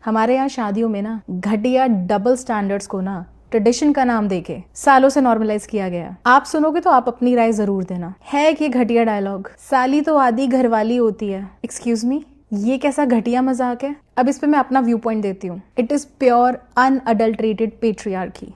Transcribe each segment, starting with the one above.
हमारे यहाँ शादियों में ना घटिया डबल स्टैंडर्ड्स को ना ट्रेडिशन का नाम देके सालों से नॉर्मलाइज किया गया। आप सुनोगे तो आप अपनी राय जरूर देना। है कि घटिया डायलॉग, साली तो आधी घरवाली होती है। एक्सक्यूज मी, ये कैसा घटिया मजाक है? अब इस पे मैं अपना व्यू पॉइंट देती हूँ। It is pure unadulterated patriarchy.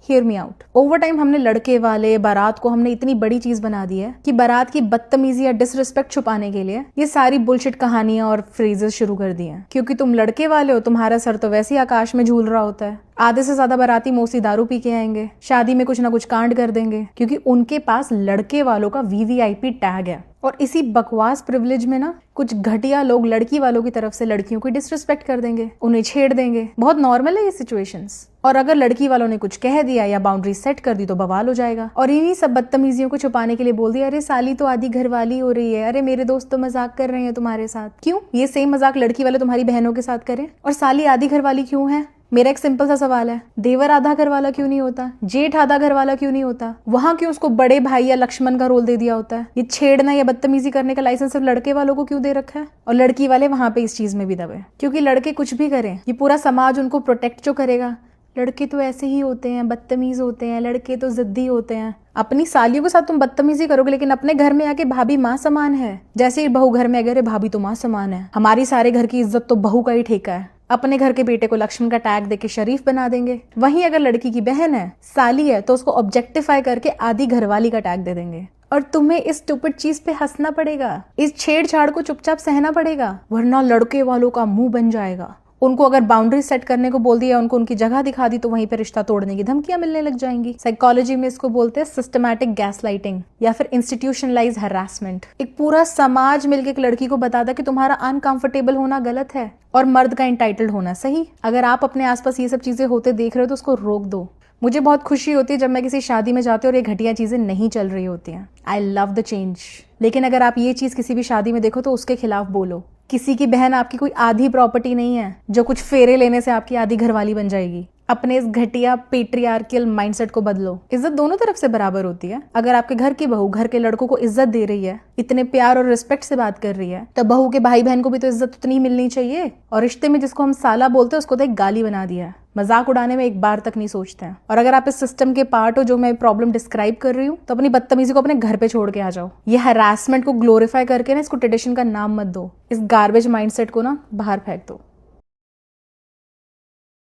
Hear me out. Over time हमने लड़के वाले बारात को हमने इतनी बड़ी चीज बना दी है कि बारात की बदतमीजी या डिसरिस्पेक्ट छुपाने के लिए ये सारी बुलशिट कहानियां और फ्रेजेस शुरू कर दी हैं। क्योंकि तुम लड़के वाले हो, तुम्हारा सर तो वैसे ही आकाश में झूल रहा होता है। आधे से ज्यादा बाराती मोस्टली दारू पी के आएंगे, शादी में कुछ ना कुछ कांड कर देंगे क्योंकि उनके पास लड़के वालों का वीवीआईपी टैग है। और इसी बकवास प्रिविलेज में ना कुछ घटिया लोग लड़की वालों की तरफ से लड़कियों की डिसरिस्पेक्ट कर देंगे, उन्हें छेड़ देंगे। बहुत नॉर्मल है ये सिचुएशंस। और अगर लड़की वालों ने कुछ कह दिया या बाउंड्री सेट कर दी तो बवाल हो जाएगा। और इन्हीं सब बदतमीजियों को छुपाने के लिए बोल दिया, अरे साली तो आधी घरवाली हो रही है, अरे मेरे दोस्त तो मजाक कर रहे हैं तुम्हारे साथ। क्यों ये सेम मजाक लड़की वाले तुम्हारी बहनों के साथ करें? और साली आधी घरवाली क्यों है? मेरा एक सिंपल सा सवाल है, देवर आधा घर वाला क्यों नहीं होता? जेठ आधा घर वाला क्यों नहीं होता? वहां क्यों उसको बड़े भाई या लक्ष्मण का रोल दे दिया होता है? ये छेड़ना या बदतमीजी करने का लाइसेंस सिर्फ लड़के वालों को क्यों दे रखा है? और लड़की वाले वहां पे इस चीज में भी दबे क्योंकि लड़के कुछ भी करें ये पूरा समाज उनको प्रोटेक्ट जो करेगा। लड़के तो ऐसे ही होते हैं, बदतमीज होते हैं, लड़के तो जिद्दी होते हैं। अपनी सालियों के साथ तुम बदतमीजी करोगे लेकिन अपने घर में आके भाभी माँ समान है। जैसे ही बहू घर में अगर भाभी तो माँ समान है, हमारी सारे घर की इज्जत तो बहू का ही ठेका है। अपने घर के बेटे को लक्ष्मण का टैग देके शरीफ बना देंगे। वहीं अगर लड़की की बहन है, साली है, तो उसको ऑब्जेक्टिफाई करके आधी घरवाली का टैग दे देंगे। और तुम्हें इस स्टूपिड चीज पे हंसना पड़ेगा, इस छेड़छाड़ को चुपचाप सहना पड़ेगा, वरना लड़के वालों का मुंह बन जाएगा। उनको अगर बाउंड्री सेट करने को बोल दिया, उनको उनकी जगह दिखा दी तो वहीं पे रिश्ता तोड़ने की धमकियां मिलने लग जाएंगी। साइकोलॉजी में इसको बोलते हैं सिस्टमैटिक गैसलाइटिंग या फिर इंस्टीट्यूशनलाइज हरासमेंट। एक पूरा समाज मिलकर एक लड़की को बताता कि तुम्हारा अनकंफर्टेबल होना गलत है और मर्द का एंटाइटल्ड होना सही। अगर आप अपने आसपास ये सब चीजें होते देख रहे हो तो उसको रोक दो। मुझे बहुत खुशी होती है जब मैं किसी शादी में जाती हूँ और ये घटिया चीजें नहीं चल रही होती हैं। I love the change. लेकिन अगर आप ये चीज किसी भी शादी में देखो तो उसके खिलाफ बोलो। किसी की बहन आपकी कोई आधी प्रॉपर्टी नहीं है जो कुछ फेरे लेने से आपकी आधी घरवाली बन जाएगी। अपने इस घटिया पेट्रियार्कल माइंडसेट को बदलो। इज्जत दोनों तरफ से बराबर होती है। अगर आपके घर की बहू घर के लड़कों को इज्जत दे रही है, इतने प्यार और रिस्पेक्ट से बात कर रही है, तो बहू के भाई बहन को भी तो इज्जत उतनी मिलनी चाहिए। और रिश्ते में जिसको हम साला बोलते हैं उसको तो एक गाली बना दिया है। मजाक उड़ाने में एक बार तक नहीं सोचते हैं। और अगर आप इस सिस्टम के पार्ट हो जो मैं प्रॉब्लम डिस्क्राइब कर रही हूँ तो अपनी बदतमीजी को अपने घर पे छोड़ के आ जाओ। ये हरासमेंट को ग्लोरीफाई करके ना इसको ट्रेडिशन का नाम मत दो। इस गार्बेज माइंडसेट को ना बाहर फेंक दो।